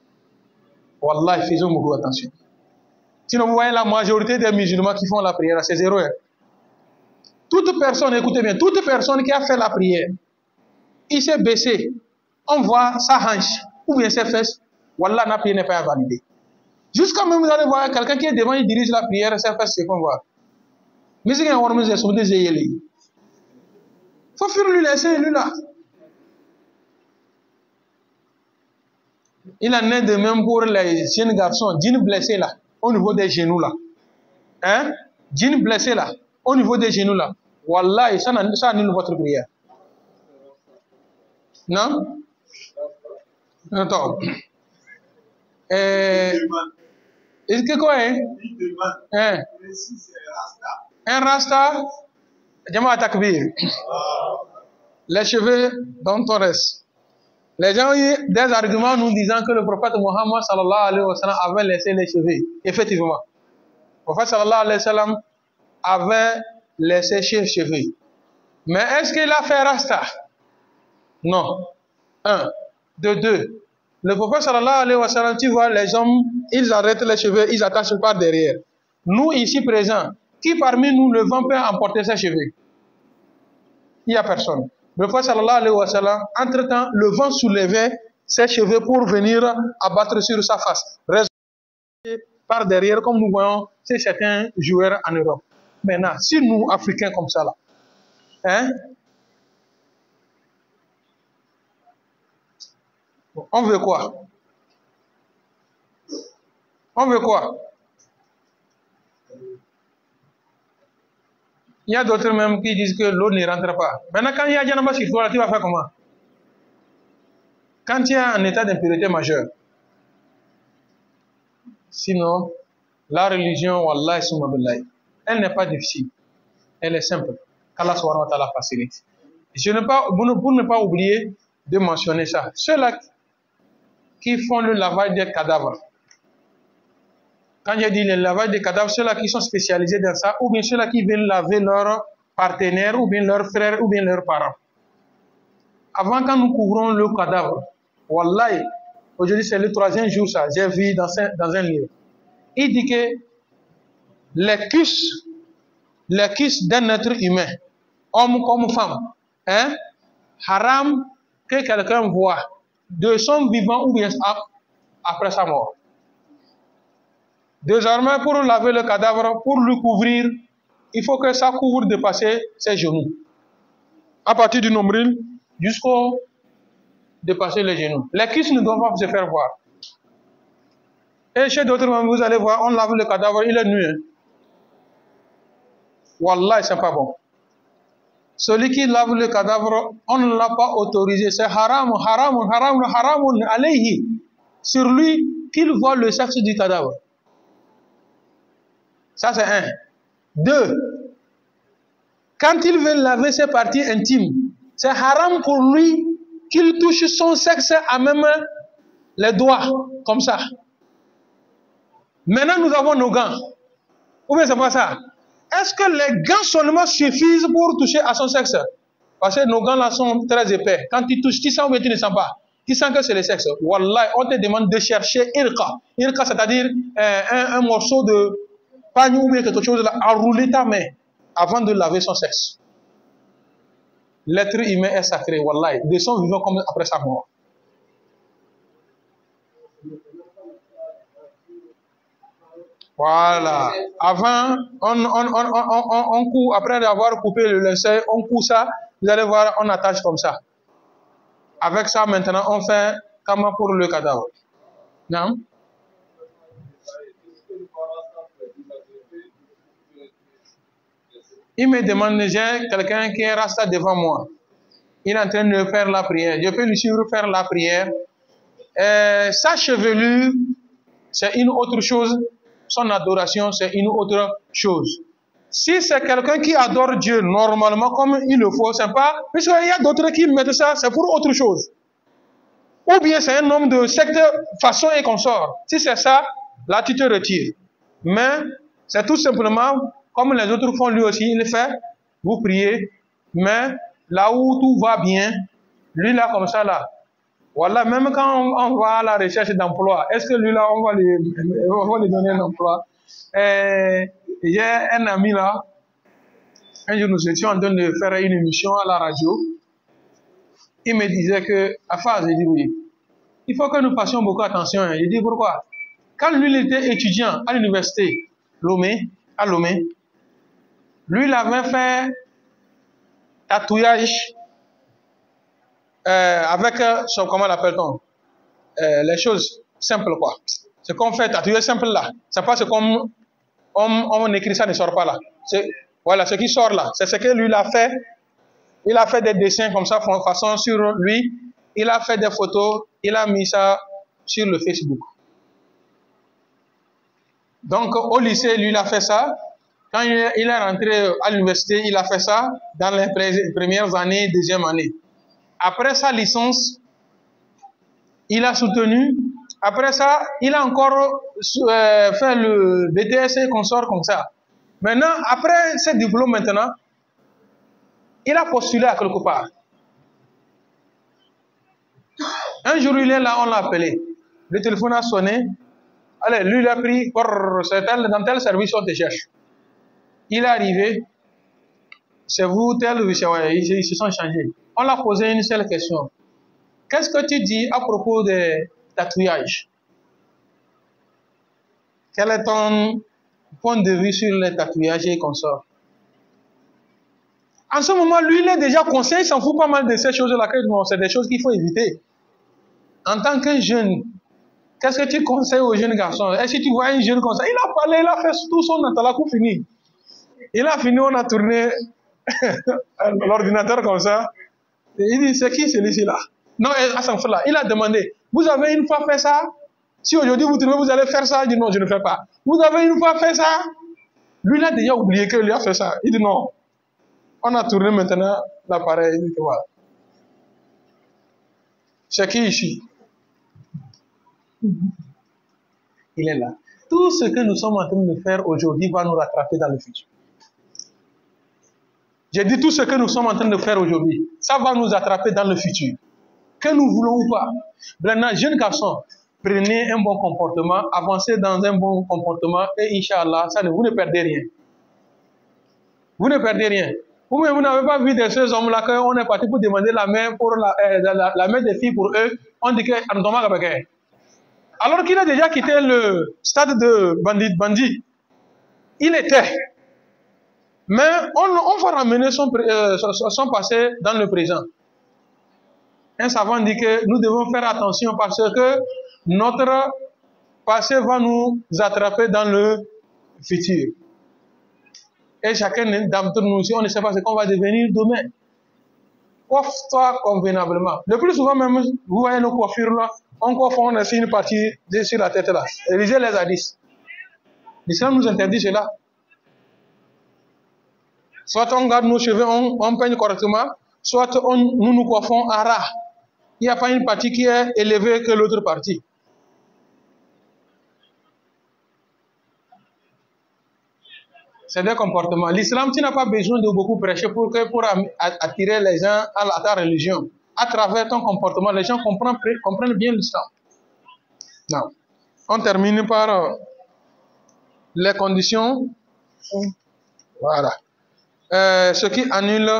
Wallah, faisons beaucoup attention. Sinon, vous voyez la majorité des musulmans qui font la prière, c'est zéro. Toute personne, écoutez bien, toute personne qui a fait la prière, il s'est baissé, on voit sa hanche ou bien ses fesses, Wallah, la prière n'est pas validée. Jusqu'à même, vous allez voir quelqu'un qui est devant, il dirige la prière, ses fesses, c'est qu'on voit. Mais c'est qu'il y a il faut faire lui laisser, lui là. Il en est de même pour les jeunes garçons, djinn blessés là, au niveau des genoux là. Hein? Djinn blessé là, au niveau des genoux là. Wallah, ça annule votre prière. Non? Attends. Est-ce que quoi hein? Un rasta, Jama'a Takbir. Les cheveux dans ton reste. Les gens ont eu des arguments nous disant que le prophète Mohammed sallallahu alayhi wa sallam avait laissé les cheveux. Effectivement. Le prophète sallallahu alayhi wa sallam avait laissé ses cheveux. Mais est-ce qu'il a fait rasta? Non. Un. De deux. Le prophète sallallahu alayhi wa sallam, tu vois, les hommes, ils arrêtent les cheveux, ils attachent par derrière. Nous, ici présents, qui parmi nous, le vent peut emporter ses cheveux? Il n'y a personne. Le prophète sallallahu alayhi wa sallam, entre-temps, le vent soulevait ses cheveux pour venir abattre sur sa face. Par derrière, comme nous voyons, c'est certains joueurs en Europe. Maintenant, si nous, Africains comme ça, là, hein, on veut quoi? On veut quoi? Il y a d'autres même qui disent que l'eau ne rentre pas. Maintenant, quand il y a Janaba sur toi, tu vas faire comment? Quand il y a un état d'impurité majeure. Sinon, la religion, Wallah, elle n'est pas difficile. Elle est simple. Qu'Allah subhanahu wa ta'ala facilite. Pour ne pas oublier de mentionner ça. Ceux-là qui font le lavage des cadavres. Quand j'ai dit le lavage des cadavres, ceux-là qui sont spécialisés dans ça, ou bien ceux-là qui viennent laver leurs partenaires, ou bien leurs frères, ou bien leurs parents. Avant, quand nous couvrons le cadavre, Wallahi, aujourd'hui c'est le 3e jour, ça, j'ai vu dans un livre. Il dit que les cuisses d'un être humain, homme comme femme, hein, haram que quelqu'un voit de son vivant ou bien après sa mort. Désormais, pour laver le cadavre, pour le couvrir, il faut que ça couvre dépasser ses genoux. À partir du nombril jusqu'au dépasser les genoux. Les cuisses ne doivent pas se faire voir. Et chez d'autres, vous allez voir, on lave le cadavre, il est nu. Hein. Wallah, c'est pas bon. Celui qui lave le cadavre, on ne l'a pas autorisé. C'est haram, haram, haram, haram, alayhi. Sur lui, qu'il voit le sexe du cadavre. Ça, c'est un. Deux, quand il veut laver ses parties intimes, c'est haram pour lui qu'il touche son sexe à même les doigts, comme ça. Maintenant, nous avons nos gants. Ou bien c'est pas ça? Est-ce que les gants seulement suffisent pour toucher à son sexe? Parce que nos gants là sont très épais. Quand tu touches, tu sens ou bien tu ne sens pas. Tu sens que c'est le sexe. Wallah, on te demande de chercher irqa. Irqa, c'est-à-dire un morceau de pagne ou bien quelque chose là, enrouler ta main avant de laver son sexe. L'être humain est sacré, wallah, de son vivant comme après sa mort. Voilà. Avant, on coupe, après avoir coupé le linceul, on coupe ça, vous allez voir, on attache comme ça. Avec ça, maintenant, on fait comme pour le cadavre. Non? Il me demande, j'ai quelqu'un qui est rasta devant moi. Il est en train de faire la prière. Je peux lui suivre faire la prière. Sa chevelure, c'est une autre chose. Son adoration, c'est une autre chose. Si c'est quelqu'un qui adore Dieu normalement comme il le faut, c'est pas... Puisqu'il y a d'autres qui mettent ça, c'est pour autre chose. Ou bien c'est un homme de secte façon et consort. Si c'est ça, là tu te retires. Mais c'est tout simplement, comme les autres font lui aussi, il fait, vous priez, mais là où tout va bien, lui là comme ça là, voilà, même quand on va à la recherche d'emploi, est-ce que lui là, on va lui donner un emploi? J'ai un ami là, un jour nous étions en train de faire une émission à la radio, il me disait que, à phase, j'ai dit oui, il faut que nous fassions beaucoup attention. J'ai dit pourquoi? Quand lui il était étudiant à l'université à Lomé, lui il avait fait tatouage avec son, comment l'appelle-t-on, les choses simples quoi. Ce qu'on fait tatouer simple là, c'est pas ce qu'on on écrit, ça ne sort pas là. Voilà, ce qui sort là, c'est ce que lui il a fait. Il a fait des dessins comme ça, façon sur lui. Il a fait des photos, il a mis ça sur le Facebook. Donc au lycée, lui il a fait ça. Quand il est rentré à l'université, il a fait ça dans les premières années, deuxième année. Après sa licence, il a soutenu. Après ça, il a encore fait le BTS et consort comme ça. Maintenant, après ce diplôme maintenant, il a postulé à quelque part. Un jour, il est là, on l'a appelé. Le téléphone a sonné. Allez, lui, il a pris, dans tel service, on te cherche. Il est arrivé. C'est vous, tel, ils se sont changés. On l'a posé une seule question. Qu'est-ce que tu dis à propos des tatouages? Quel est ton point de vue sur les tatouages et consorts? En ce moment, lui, il est déjà conseillé, il s'en fout pas mal de ces choses-là. C'est des choses qu'il faut éviter. En tant qu'un jeune, qu'est-ce que tu conseilles aux jeunes garçons? Et si tu vois un jeune comme ça, il a parlé, il a fait tout son atalakou fini. Il a fini, on a tourné l'ordinateur comme ça. Et il dit, c'est qui celui-ci là? Non, là, il a demandé, vous avez une fois fait ça? Si aujourd'hui vous trouvez, vous allez faire ça? Il dit non, je ne fais pas. Vous avez une fois fait ça? Lui, il a déjà oublié que lui a fait ça. Il dit non. On a tourné maintenant l'appareil. Il dit que voilà. C'est qui ici? Il est là. Tout ce que nous sommes en train de faire aujourd'hui va nous rattraper dans le futur. J'ai dit tout ce que nous sommes en train de faire aujourd'hui, ça va nous attraper dans le futur. Que nous voulons ou pas. Maintenant, jeune garçon, prenez un bon comportement, avancez dans un bon comportement et Inch'Allah, vous ne perdez rien. Vous ne perdez rien. Vous-même, vous n'avez pas vu de ces hommes-là qu'on est parti pour demander la main pour la main des filles pour eux. On dit que alors qu'il a déjà quitté le stade de bandit. Il était. Mais on va ramener son passé dans le présent. Un savant dit que nous devons faire attention parce que notre passé va nous attraper dans le futur. Et chacun d'entre nous, si on ne sait pas ce qu'on va devenir demain, coiffe-toi convenablement. Le plus souvent même, vous voyez nos coiffures là, on coiffe, on a une partie sur la tête là. Lisez les hadiths. L'islam nous interdit cela. Soit on garde nos cheveux, on peigne correctement, soit nous nous coiffons à ras. Il n'y a pas une partie qui est élevée que l'autre partie. C'est des comportements. L'islam, tu n'as pas besoin de beaucoup prêcher pour attirer les gens à ta religion. À travers ton comportement, les gens comprennent bien l'islam. Non. On termine par les conditions. Voilà. Ce qui annule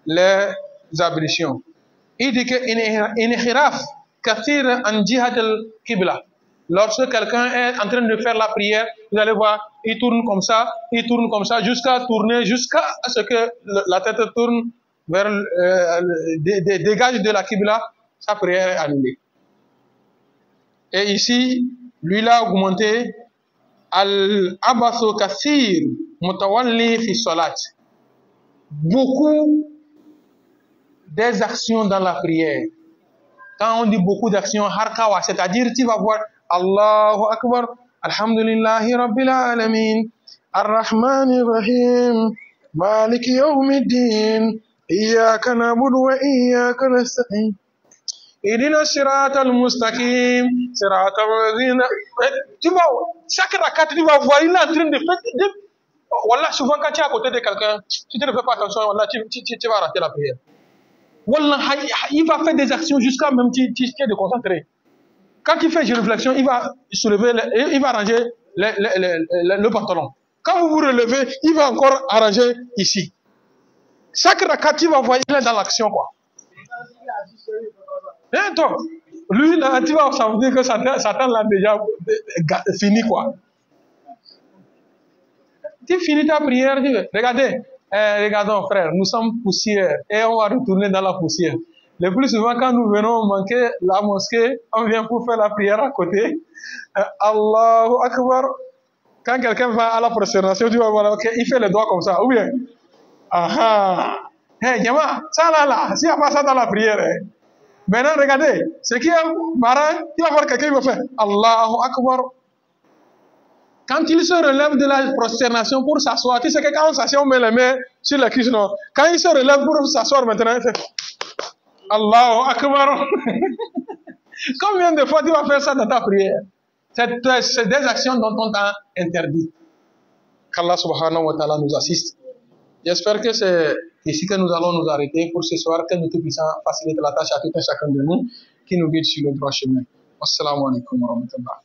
les ablutions. Il dit que inhiraf kathir an jihad al-qibla. Lorsque quelqu'un est en train de faire la prière, vous allez voir, il tourne comme ça, jusqu'à ce que la tête tourne vers dégage de la qibla, sa prière est annulée. Et ici, lui l'a augmenté al-abathu kathir mutawalli fi salat. Beaucoup des actions dans la prière. Quand on dit beaucoup d'actions, harkawa, c'est-à-dire tu vas voir Allahu Akbar, Alhamdulillahi Rabbil Alamin, Ar-Rahmanir Rahim, Maliki Yawmiddin, Iyyaka na'budu wa iyyaka nasta'in. Idina siratal mustaqim, siratal ladhina. Tu vois, chaque rakat, tu vas voir, il est en train de faire. Wallah, souvent quand tu es à côté de quelqu'un, si tu ne fais pas attention, wallah, tu vas rater la prière. Wallah, il va faire des actions jusqu'à même tu es de concentrer. Quand il fait une réflexion, il va soulever, il va arranger le pantalon. Quand vous vous relevez, il va encore arranger ici. Chaque rakat, tu vas voir, il est dans l'action, quoi. Et toi, lui, là, tu vas savoir que Satan l'a déjà fini, quoi. Tu finis ta prière, tu veux. Regardez, regardons frère, nous sommes poussière et on va retourner dans la poussière. Le plus souvent, quand nous venons manquer la mosquée, on vient pour faire la prière à côté. Allahu Akbar. Quand quelqu'un va à la prosternation, tu vas voir, okay, il fait les doigts comme ça. Ou bien, aha. Hey, Yama, ça là, s'il n'y a pas ça dans la prière. Hein. Maintenant, regardez, ce qui est marrant, tu vas voir quelqu'un qui va faire Allahu Akbar. Quand il se relève de la prosternation pour s'asseoir, tu sais que quand on s'assied, on met les mains sur la cuisse, non. Quand il se relève pour s'asseoir maintenant, il fait Allahu Akbar. Combien de fois tu vas faire ça dans ta prière? C'est des actions dont on t'a interdit. Qu'Allah subhanahu wa ta'ala nous assiste. J'espère que c'est ici que nous allons nous arrêter pour ce soir, que nous puissions faciliter la tâche à tout un chacun de nous qui nous guide sur le droit chemin. Wassalamu alaikum wa rahmatullah.